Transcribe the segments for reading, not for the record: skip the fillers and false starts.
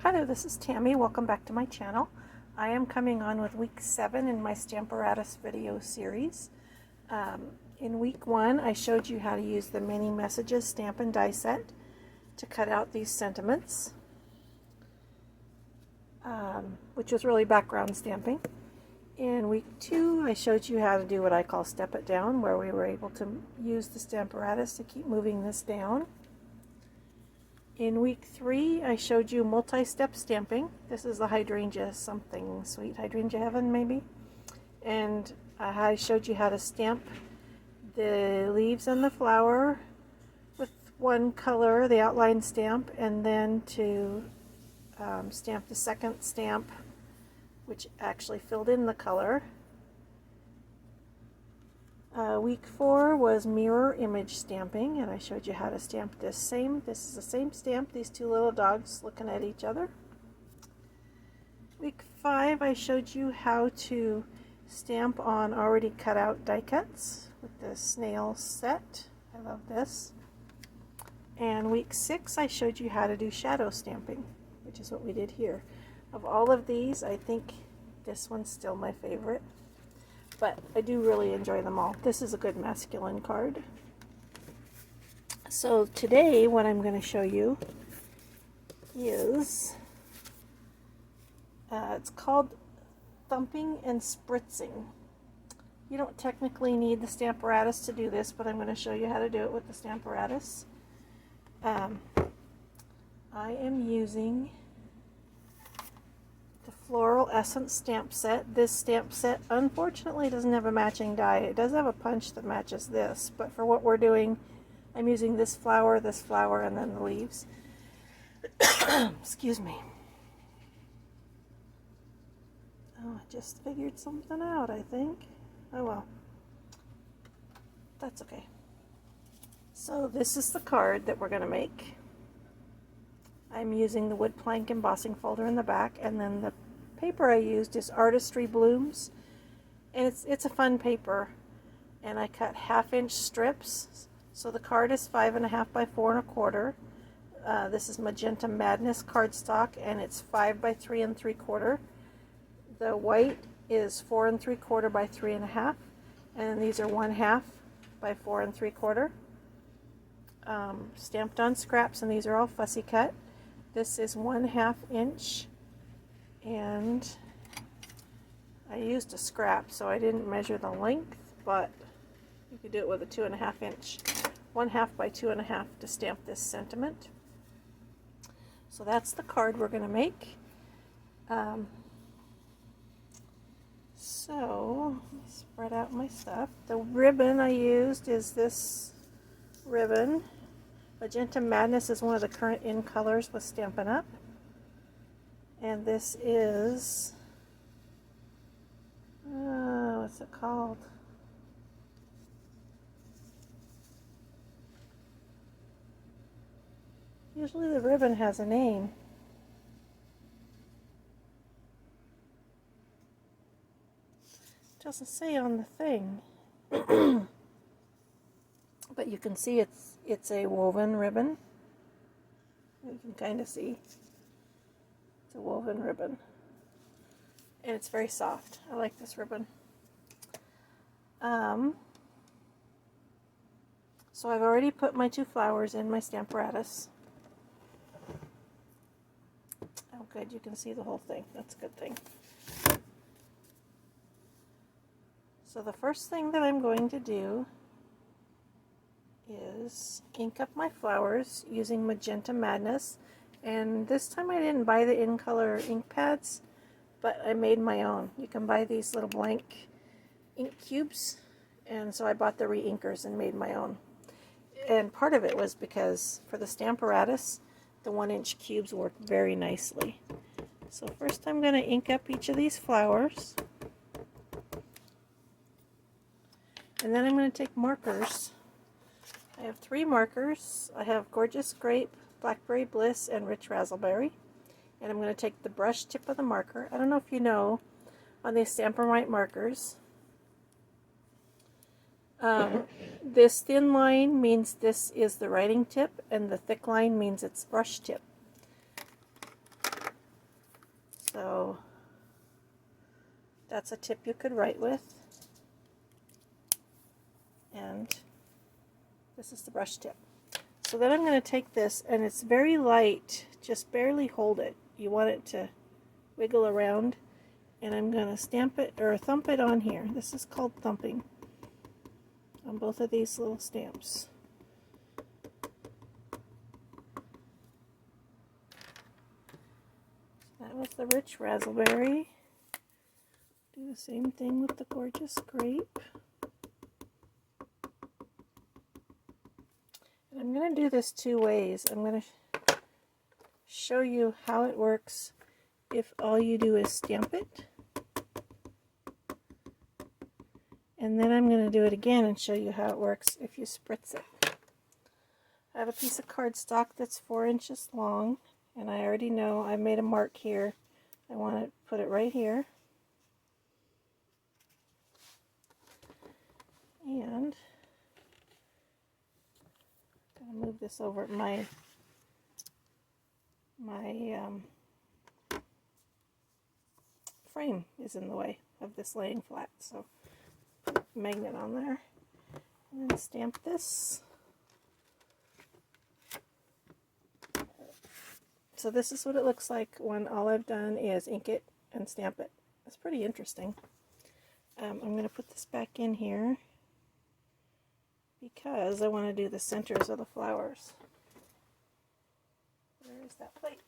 Hi there, this is Tammy. Welcome back to my channel. I am coming on with week 7 in my Stamparatus video series. In week 1, I showed you how to use the mini messages stamp and die set to cut out these sentiments, which was really background stamping. In week 2, I showed you how to do what I call step it down, where we were able to use the Stamparatus to keep moving this down. In week 3, I showed you multi-step stamping. This is the hydrangea something, sweet hydrangea heaven maybe. And I showed you how to stamp the leaves and the flower with one color, the outline stamp, and then to stamp the second stamp, which actually filled in the color. Week 4 was mirror image stamping, and I showed you how to stamp this is the same stamp, these two little dogs looking at each other. Week 5, I showed you how to stamp on already cut out die cuts with the snail set. I love this. And week 6, I showed you how to do shadow stamping, which is what we did here. Of all of these, I think this one's still my favorite, but I do really enjoy them all. This is a good masculine card. So today what I'm going to show you is, it's called Thumping and Spritzing. You don't technically need the Stamparatus to do this, but I'm going to show you how to do it with the Stamparatus. I am using Floral Essence stamp set. This stamp set unfortunately doesn't have a matching die. It does have a punch that matches this, but for what we're doing, I'm using this flower, and then the leaves. Excuse me. Oh, I just figured something out, I think. Oh well. That's okay. So this is the card that we're going to make. I'm using the wood plank embossing folder in the back, and then the paper I used is Artistry Blooms, and it's a fun paper, and I cut 1/2 inch strips, so the card is 5.5 by 4 1/4. This is Magenta Madness cardstock, and it's 5 by 3 3/4. The white is 4 3/4 by 3.5, and these are 1/2 by 4 3/4. Stamped on scraps, and these are all fussy cut. This is 1/2 inch, and I used a scrap, so I didn't measure the length, but you could do it with a 2.5 inch, 1/2 by 2.5 to stamp this sentiment. So that's the card we're going to make. So let me spread out my stuff. The ribbon I used is this ribbon. Magenta Madness is one of the current in colors with Stampin' Up. And this is, what's it called? Usually the ribbon has a name. It doesn't say on the thing. But you can see it's a woven ribbon. You can kind of see. It's a woven ribbon, and it's very soft. I like this ribbon. So I've already put my 2 flowers in my Stamparatus. Oh good, you can see the whole thing. That's a good thing. So the first thing that I'm going to do is ink up my flowers using Magenta Madness. And this time I didn't buy the in-color ink pads, but I made my own. You can buy these little blank ink cubes, and so I bought the re-inkers and made my own. And part of it was because for the Stamparatus, the 1-inch cubes work very nicely. So first I'm going to ink up each of these flowers, and then I'm going to take markers. I have 3 markers. I have Gorgeous Grape, Blackberry Bliss, and Rich Razzleberry. And I'm going to take the brush tip of the marker. I don't know if you know, on these Stamparite markers, this thin line means this is the writing tip, and the thick line means it's brush tip. So that's a tip you could write with. And this is the brush tip. So then I'm going to take this, and it's very light, just barely hold it. You want it to wiggle around, and I'm going to stamp it or thump it on here. This is called thumping on both of these little stamps. That was the rich raspberry. Do the same thing with the gorgeous grape. And I'm going to do this two ways. I'm going to show you how it works if all you do is stamp it. And then I'm going to do it again and show you how it works if you spritz it. I have a piece of cardstock that's 4 inches long, and I already know I made a mark here. I want to put it right here. And I'm going to move this over. My frame is in the way of this laying flat, so put a magnet on there. And then stamp this. So this is what it looks like when all I've done is ink it and stamp it. It's pretty interesting. I'm going to put this back in here because I want to do the centers of the flowers. Where is that plate?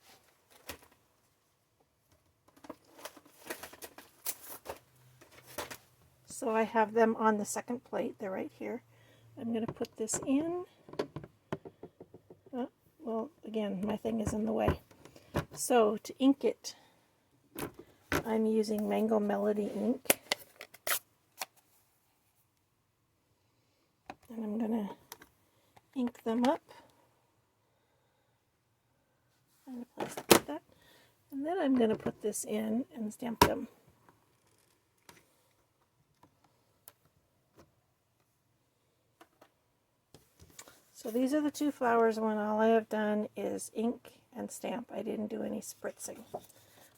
So I have them on the second plate. They're right here. I'm going to put this in. Oh, well, again, my thing is in the way. So to ink it, I'm using Mango Melody ink. And I'm going to ink them up. I'm going to place it like that. And then I'm going to put this in and stamp them. So these are the two flowers when all I have done is ink and stamp. I didn't do any spritzing.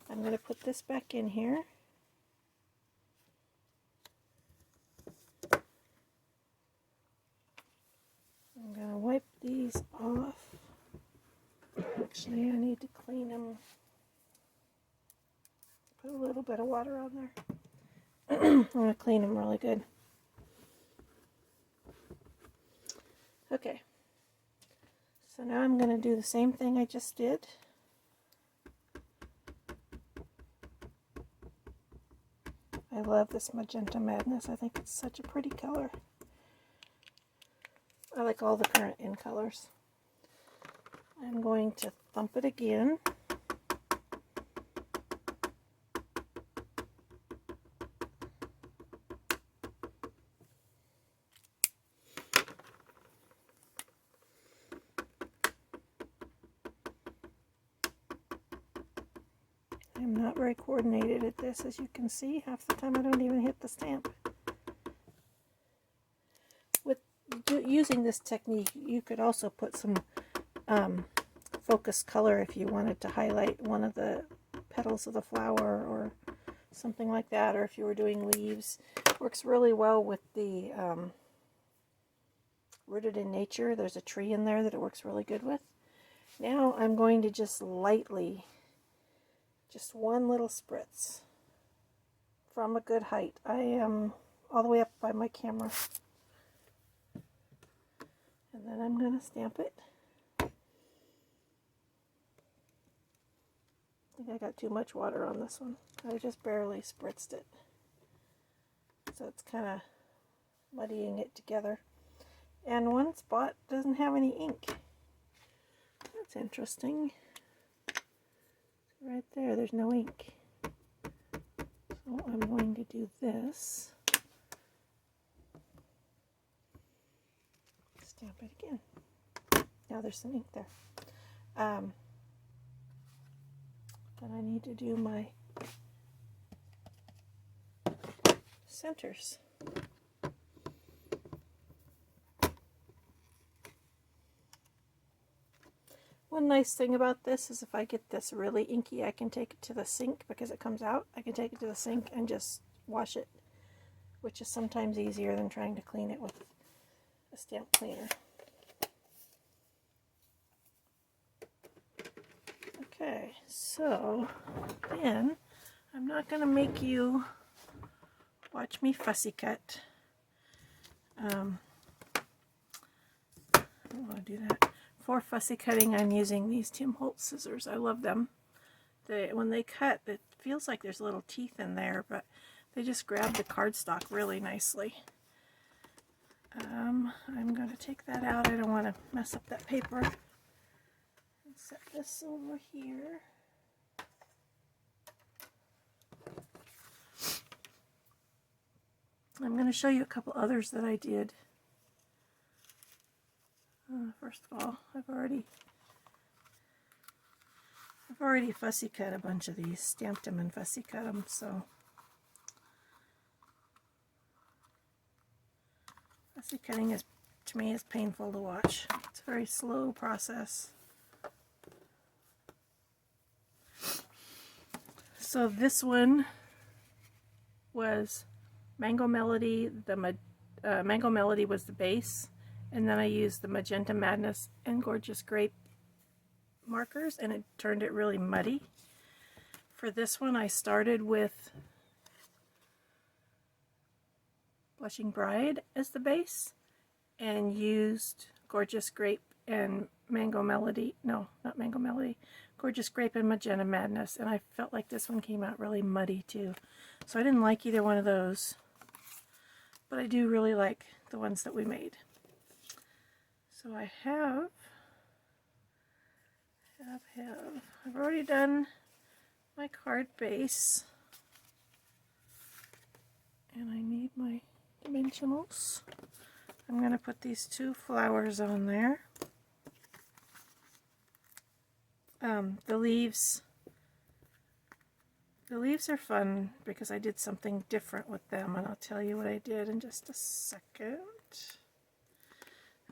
I'm going to put this back in here. I'm going to wipe these off. Actually, I need to clean them. Put a little bit of water on there. I'm going to clean them really good. Okay. So now I'm going to do the same thing I just did. I love this Magenta Madness. I think it's such a pretty color. I like all the current in colors. I'm going to thump it again. I'm not very coordinated at this, as you can see. Half the time I don't even hit the stamp. With using this technique, you could also put some focus color if you wanted to highlight one of the petals of the flower or something like that, or if you were doing leaves. Works really well with the Rooted in Nature. There's a tree in there that it works really good with. Now I'm going to just lightly, just one little spritz from a good height. I am all the way up by my camera. And then I'm going to stamp it. I think I got too much water on this one. I just barely spritzed it. So it's kind of muddying it together. And one spot doesn't have any ink. That's interesting. Right there, there's no ink. So I'm going to do this. Stamp it again. Now there's some ink there. Then I need to do my centers. One nice thing about this is if I get this really inky, I can take it to the sink because it comes out. I can take it to the sink and just wash it, which is sometimes easier than trying to clean it with a stamp cleaner. Okay, so then I'm not going to make you watch me fussy cut. I don't want to do that. For fussy cutting, I'm using these Tim Holtz scissors. I love them. When they cut, it feels like there's little teeth in there, but they just grab the cardstock really nicely. I'm going to take that out. I don't want to mess up that paper. And set this over here. I'm going to show you a couple others that I did. First of all, I've already fussy cut a bunch of these, stamped them and fussy cut them, so fussy cutting is, to me, is painful to watch. It's a very slow process. So this one was Mango Melody. Mango Melody was the base, and then I used the Magenta Madness and Gorgeous Grape markers, and it turned it really muddy. For this one, I started with Blushing Bride as the base and used Gorgeous Grape and Mango Melody. No, not Mango Melody. Gorgeous Grape and Magenta Madness, and I felt like this one came out really muddy too. So I didn't like either one of those, but I do really like the ones that we made. So I have I've already done my card base, and I need my dimensionals. I'm going to put these two flowers on there. The leaves are fun because I did something different with them, and I'll tell you what I did in just a second.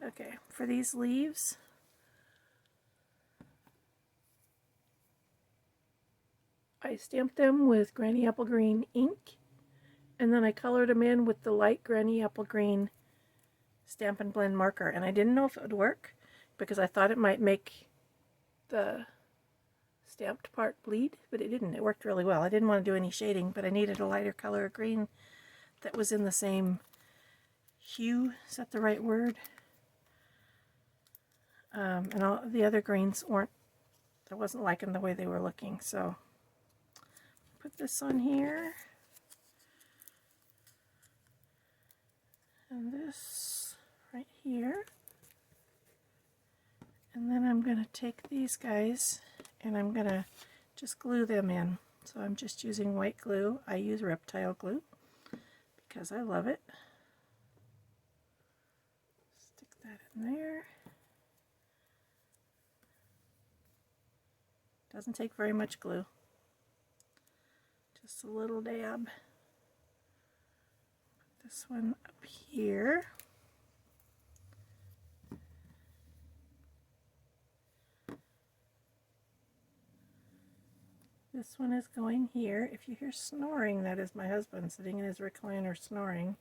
Okay, for these leaves, I stamped them with Granny Apple Green ink, and then I colored them in with the light Granny Apple Green Stampin' Blend marker. And I didn't know if it would work because I thought it might make the stamped part bleed, but it didn't. It worked really well. I didn't want to do any shading, but I needed a lighter color of green that was in the same hue. Is that the right word? And all the other greens weren't, I wasn't liking the way they were looking, so put this on here, and this right here, and then I'm going to take these guys and I'm going to just glue them in. So I'm just using white glue. I use reptile glue because I love it. Stick that in there. Doesn't take very much glue. Just a little dab. Put this one up here. This one is going here. If you hear snoring, that is my husband sitting in his recliner snoring.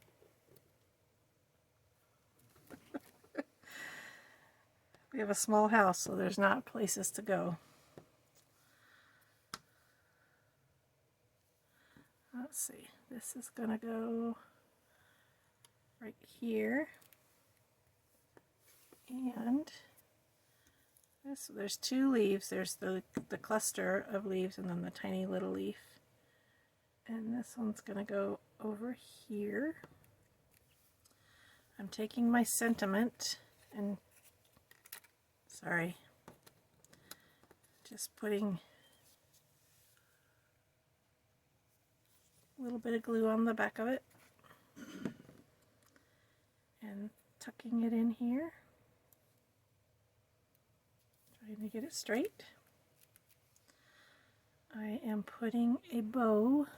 We have a small house, so there's not places to go. Let's see, this is going to go right here, and this, there's two leaves. There's the cluster of leaves and then the tiny little leaf, and this one's going to go over here. I'm taking my sentiment and, sorry, just putting a little bit of glue on the back of it and tucking it in here, trying to get it straight. I am putting a bow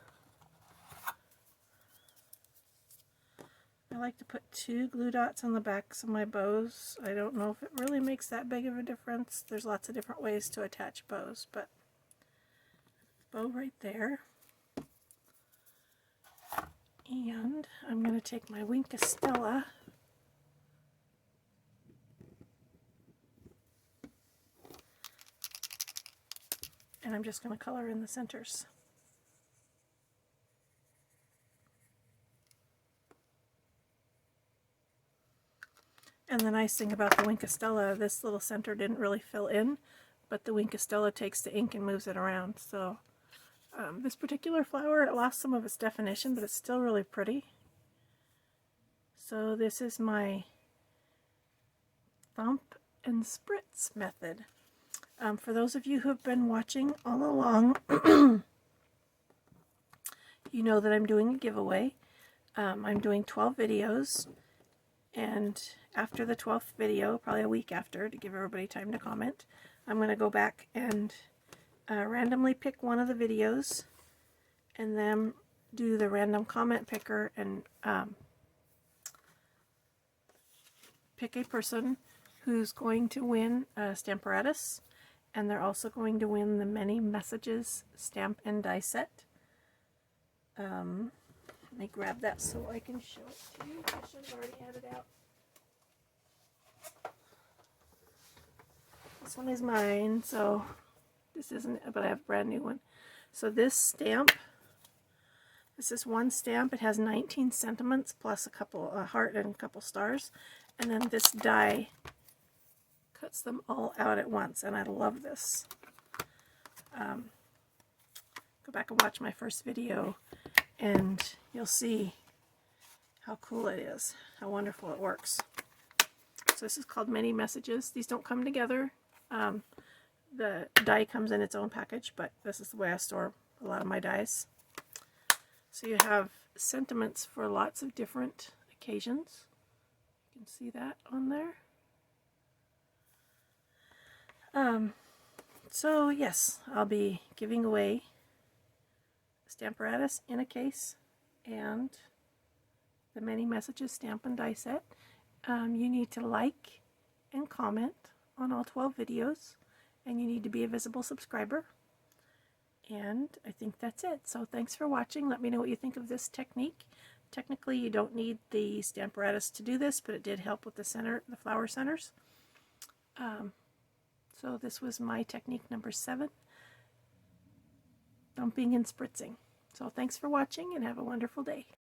I like to put 2 glue dots on the backs of my bows. I don't know if it really makes that big of a difference. There's lots of different ways to attach bows, but bow right there. And I'm going to take my Wink Stella and I'm just going to color in the centers. And the nice thing about the Wink Stella, this little center didn't really fill in, but the Wink Stella takes the ink and moves it around. So this particular flower, it lost some of its definition, but it's still really pretty. So this is my thump and spritz method. For those of you who have been watching all along, you know that I'm doing a giveaway. I'm doing 12 videos, and after the 12th video, probably a week after, to give everybody time to comment, I'm going to go back and randomly pick one of the videos and then do the random comment picker and pick a person who's going to win a Stamparatus, and they're also going to win the Many Messages stamp and die set. Let me grab that so I can show it to you. I should have already had it out. This one is mine, so this isn't, but I have a brand new one. So this stamp, this is one stamp. It has 19 sentiments plus a couple, a heart and a couple stars. And then this die cuts them all out at once, and I love this. Go back and watch my first video, and you'll see how cool it is, how wonderful it works. So this is called Many Messages. These don't come together. The die comes in its own package, but this is the way I store a lot of my dies. So you have sentiments for lots of different occasions. You can see that on there. So yes, I'll be giving away Stamparatus in a case and the Many Messages stamp and die set. You need to like and comment on all 12 videos, and you need to be a visible subscriber. And I think that's it. So thanks for watching. Let me know what you think of this technique. Technically, you don't need the Stamparatus to do this, but it did help with the center, the flower centers. So this was my technique number 7, thumping and spritzing. So thanks for watching, and have a wonderful day.